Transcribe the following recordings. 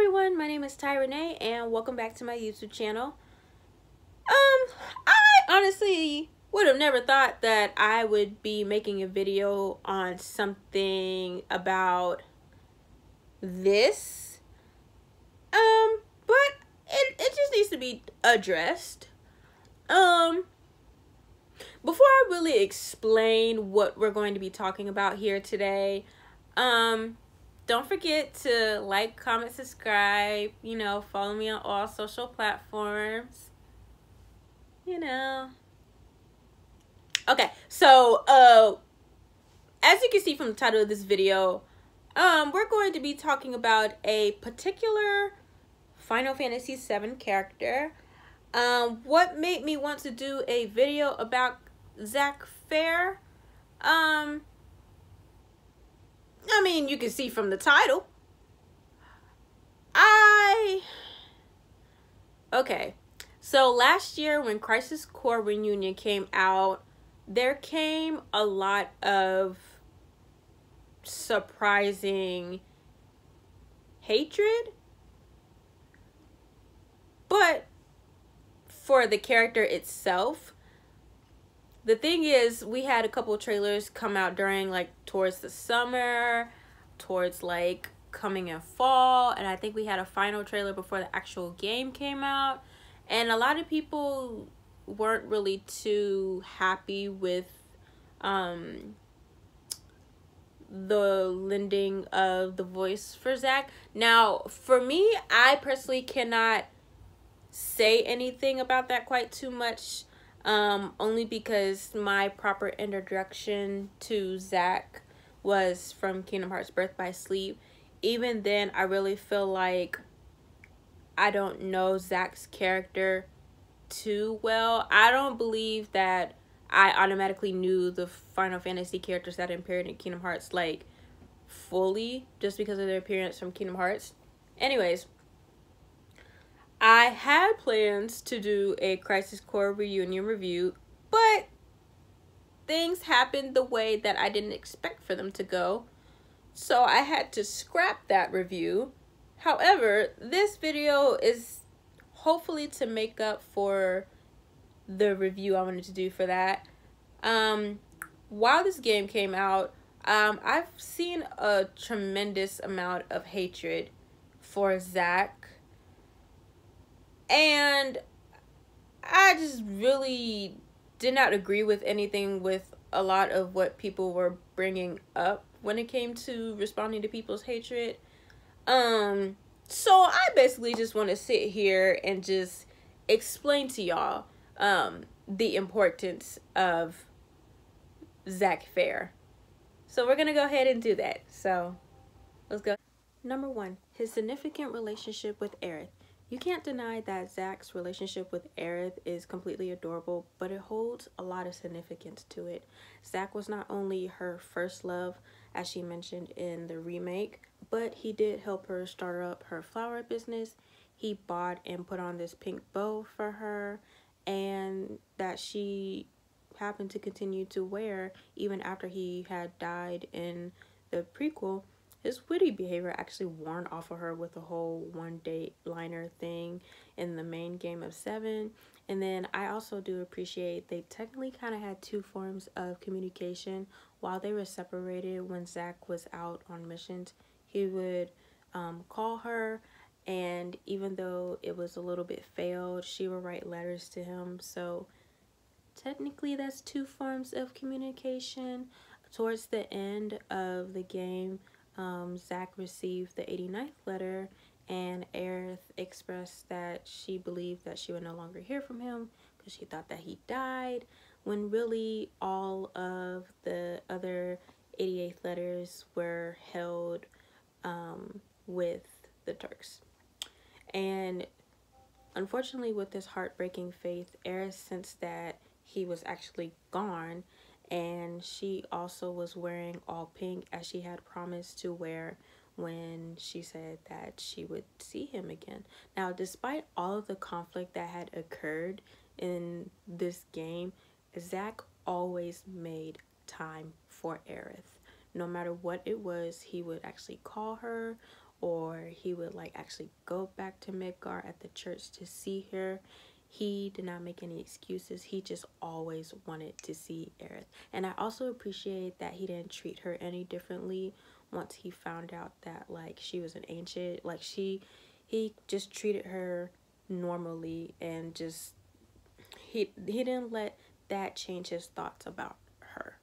everyone, my name is itstyrenee and welcome back to my YouTube channel. I honestly would have never thought that I would be making a video on something about this. But it just needs to be addressed. Before I really explain what we're going to be talking about here today, don't forget to like, comment, subscribe, follow me on all social platforms, Okay, so, as you can see from the title of this video, we're going to be talking about a particular Final Fantasy VII character. What made me want to do a video about Zack Fair? I mean, you can see from the title. Okay, so last year when Crisis Core Reunion came out, there came a lot of surprising hatred, but for the character itself, the thing is, we had a couple trailers come out during towards the summer, towards coming in fall, and I think we had a final trailer before the actual game came out, and a lot of people weren't really too happy with the lending of the voice for Zack. Now, for me, I personally cannot say anything about that quite too much, only because my proper introduction to Zack was from Kingdom Hearts Birth by Sleep. Even then, I really feel like I don't know Zack's character too well. I don't believe that I automatically knew the Final Fantasy characters that appeared in Kingdom Hearts fully just because of their appearance from Kingdom Hearts. Anyways, I had plans to do a Crisis Core Reunion review, but things happened the way that I didn't expect for them to go, so I had to scrap that review. However, this video is hopefully to make up for the review I wanted to do for that. While this game came out, I've seen a tremendous amount of hatred for Zack, and I just really did not agree with anything with a lot of what people were bringing up when it came to responding to people's hatred. So I basically just want to sit here and just explain to y'all the importance of Zack Fair. So we're gonna go ahead and do that. So let's go. Number 1, his significant relationship with Aerith. You can't deny that Zack's relationship with Aerith is completely adorable, but it holds a lot of significance to it. Zack was not only her first love, as she mentioned in the remake, but he did help her start up her flower business. He bought and put on this pink bow for her, and that she happened to continue to wear even after he had died in the prequel. His witty behavior actually worn off of her with the whole one date liner thing in the main game of 7. And then I also do appreciate they technically kind of had 2 forms of communication while they were separated. When Zack was out on missions, he would call her, and even though it was a little bit failed, she would write letters to him. So technically that's 2 forms of communication. Towards the end of the game, Zack received the 89th letter, and Aerith expressed that she believed that she would no longer hear from him because she thought that he died, when really all of the other 88th letters were held with the Turks. And unfortunately, with this heartbreaking faith, Aerith sensed that he was actually gone, and she also was wearing all pink as she had promised to wear when she said that she would see him again. Now, despite all of the conflict that had occurred in this game, Zack always made time for Aerith. No matter what it was, he would actually call her, or where he would like actually go back to Midgar at the church to see her. He did not make any excuses. He just always wanted to see Aerith. And I also appreciate that he didn't treat her any differently once he found out that like she was an ancient. Like he just treated her normally, and just he didn't let that change his thoughts about her.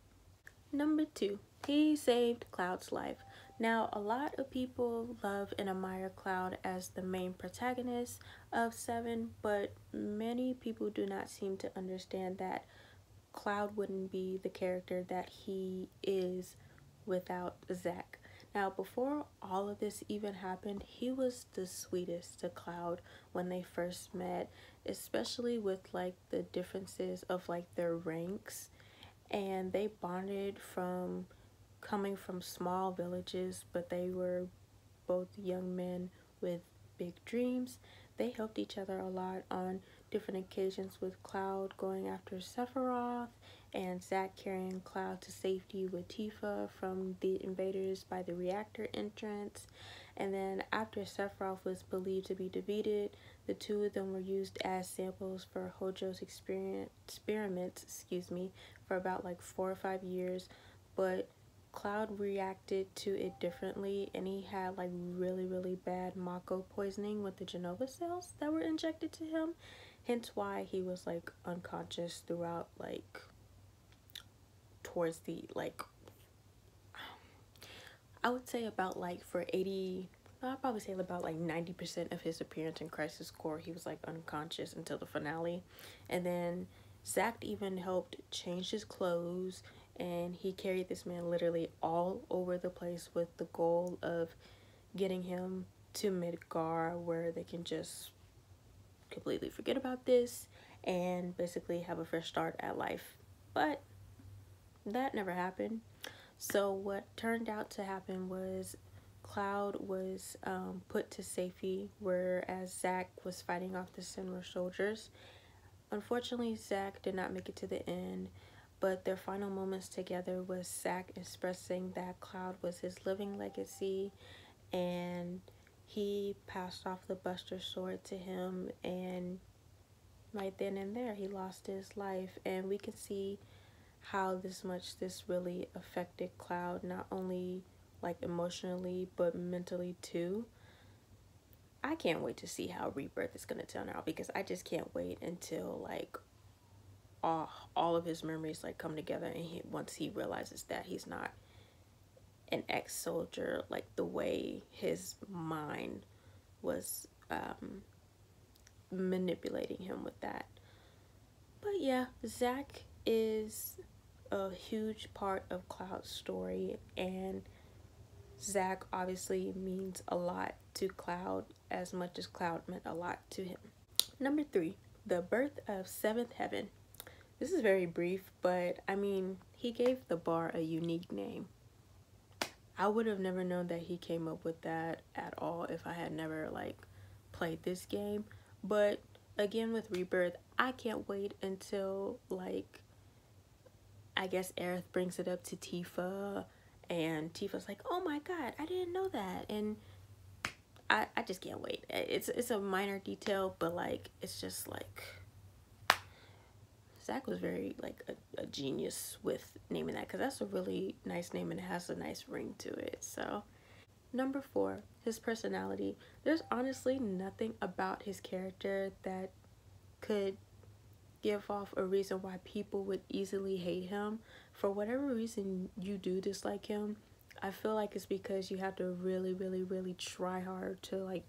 Number 2, he saved Cloud's life. Now, a lot of people love and admire Cloud as the main protagonist of 7, but many people do not seem to understand that Cloud wouldn't be the character that he is without Zack. Now, before all of this even happened, he was the sweetest to Cloud when they first met, especially with like the differences of like their ranks, and they bonded from coming from small villages, but they were both young men with big dreams. They helped each other a lot on different occasions, with Cloud going after Sephiroth and Zack carrying Cloud to safety with Tifa from the invaders by the reactor entrance. And then after Sephiroth was believed to be defeated, the two of them were used as samples for Hojo's experiments, for about like 4 or 5 years. But Cloud reacted to it differently, and he had like really bad Mako poisoning with the Genova cells that were injected to him, hence why he was like unconscious throughout like towards the like I would say about like for 80, I'd probably say about like 90% of his appearance in Crisis Core, he was like unconscious until the finale. And then Zack even helped change his clothes, and he carried this man literally all over the place with the goal of getting him to Midgar, where they can just completely forget about this and basically have a fresh start at life. But that never happened. So what turned out to happen was Cloud was put to safety, whereas Zack was fighting off the Sentinel soldiers. Unfortunately, Zack did not make it to the end, but their final moments together was Zack expressing that Cloud was his living legacy, and he passed off the Buster Sword to him, and right then and there he lost his life. And we can see how this really affected Cloud, not only like emotionally but mentally too. I can't wait to see how Rebirth is going to turn out, because I just can't wait until like all of his memories like come together, and once he realizes that he's not an ex-soldier, like the way his mind was manipulating him with that. But yeah, Zack is a huge part of Cloud's story, and Zack obviously means a lot to Cloud as much as Cloud meant a lot to him. Number 3, the birth of Seventh Heaven. This is very brief, but I mean, he gave the bar a unique name. I would have never known that he came up with that at all if I had never like played this game. But again, with Rebirth, I can't wait until like I guess Aerith brings it up to Tifa, and Tifa's like, oh my god, I didn't know that. And I just can't wait. It's a minor detail, but like it's just like Zack was very like a genius with naming that, because that's a really nice name and it has a nice ring to it. So number 4, his personality. There's honestly nothing about his character that could give off a reason why people would easily hate him. For whatever reason you do dislike him, I feel like it's because you have to really try hard to like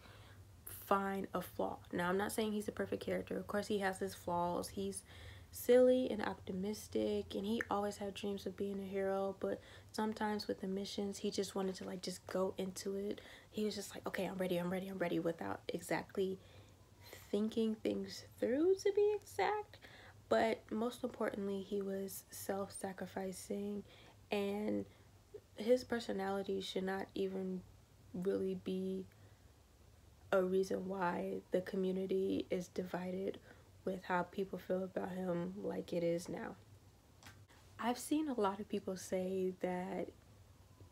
find a flaw. Now, I'm not saying he's a perfect character. Of course he has his flaws. He's silly and optimistic, and he always had dreams of being a hero, but sometimes with the missions he just wanted to like just go into it. He was just like, okay, I'm ready, without exactly thinking things through, to be exact. But most importantly, he was self-sacrificing, and his personality should not even really be a reason why the community is divided with how people feel about him like it is now. I've seen a lot of people say that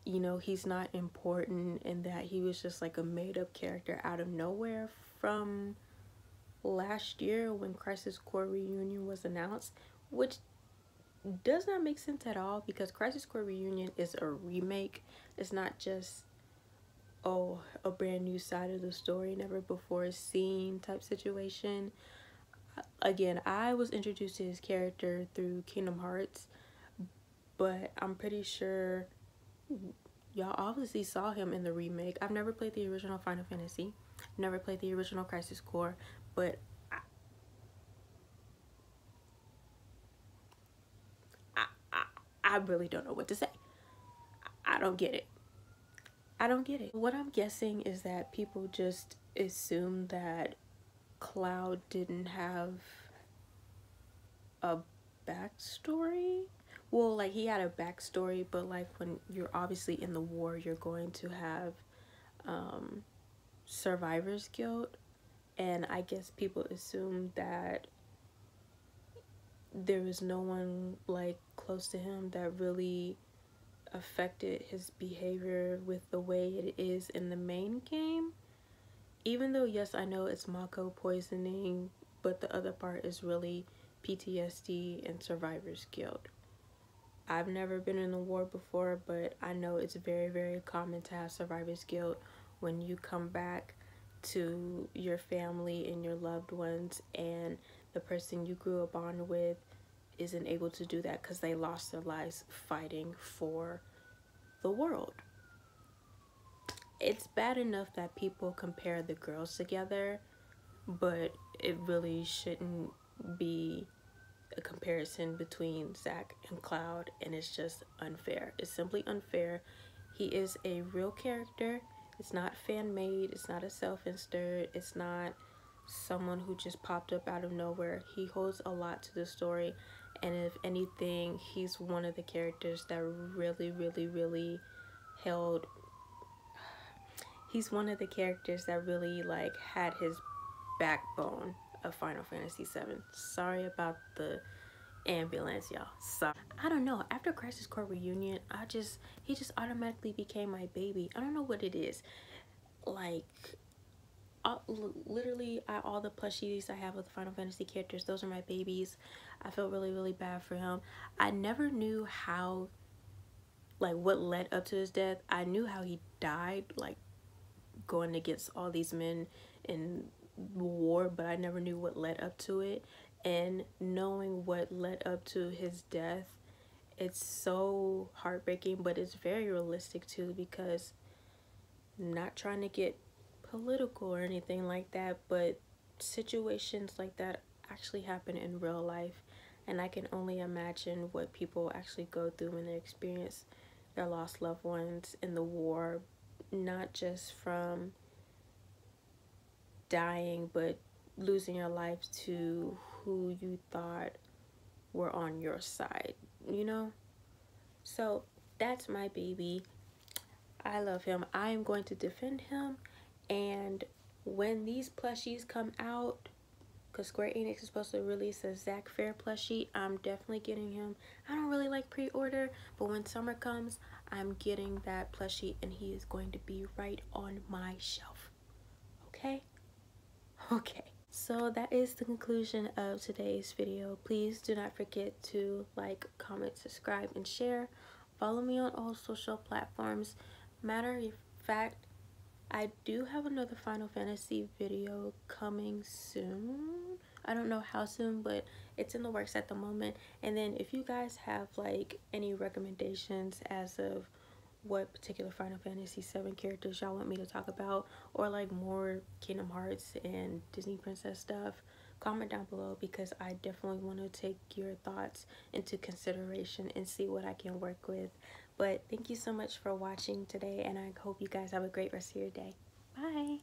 you know, he's not important and that he was just like a made-up character out of nowhere from last year when Crisis Core Reunion was announced, which does not make sense at all because Crisis Core Reunion is a remake. It's not just, oh, a brand new side of the story, never before seen type situation. Again, I was introduced to his character through Kingdom Hearts, but I'm pretty sure y'all obviously saw him in the remake. I've never played the original Final Fantasy, never played the original Crisis Core, but I, I, I really don't know what to say. I don't get it. I don't get it. What I'm guessing is that people just assume that Cloud didn't have a backstory. Well, like he had a backstory, but like when you're obviously in the war, you're going to have survivor's guilt, and I guess people assume that there was no one like close to him that really affected his behavior with the way it is in the main game. Even though, yes, I know it's Mako poisoning, but the other part is really PTSD and survivor's guilt. I've never been in the war before, but I know it's very, very common to have survivor's guilt when you come back to your family and your loved ones and the person you grew up on with isn't able to do that because they lost their lives fighting for the world. It's bad enough that people compare the girls together, but it really shouldn't be a comparison between Zack and Cloud, and it's just unfair. It's simply unfair. He is a real character. It's not fan-made. It's not a self-insert. It's not someone who just popped up out of nowhere. He holds a lot to the story, and if anything, he's one of the characters that really, really, really held. He's one of the characters that really like had his backbone of Final Fantasy VII. Sorry about the ambulance, y'all. Sorry. I don't know. After Crisis Core Reunion, he just automatically became my baby. I don't know what it is. Like, literally, all the plushies I have with Final Fantasy characters, those are my babies. I felt really, really bad for him. I never knew how, like, what led up to his death. I knew how he died, like, going against all these men in war, but I never knew what led up to it. And knowing what led up to his death, it's so heartbreaking, but it's very realistic too, because I'm not trying to get political or anything like that, but situations like that actually happen in real life, and I can only imagine what people actually go through when they experience their lost loved ones in the war, not just from dying, but losing your life to who you thought were on your side, you know? So that's my baby. I love him. I am going to defend him, and when these plushies come out, because Square Enix is supposed to release a Zack Fair plushie, I'm definitely getting him. I don't really like pre-order, but when summer comes, I'm getting that plushie, and he is going to be right on my shelf. Okay? Okay. So that is the conclusion of today's video. Please do not forget to like, comment, subscribe, and share. Follow me on all social platforms. Matter of fact, I do have another Final Fantasy video coming soon. I don't know how soon, but it's in the works at the moment. And then if you guys have like any recommendations as of what particular Final Fantasy VII characters y'all want me to talk about, or like more Kingdom Hearts and Disney Princess stuff, comment down below, because I definitely want to take your thoughts into consideration and see what I can work with. But thank you so much for watching today, and I hope you guys have a great rest of your day. Bye!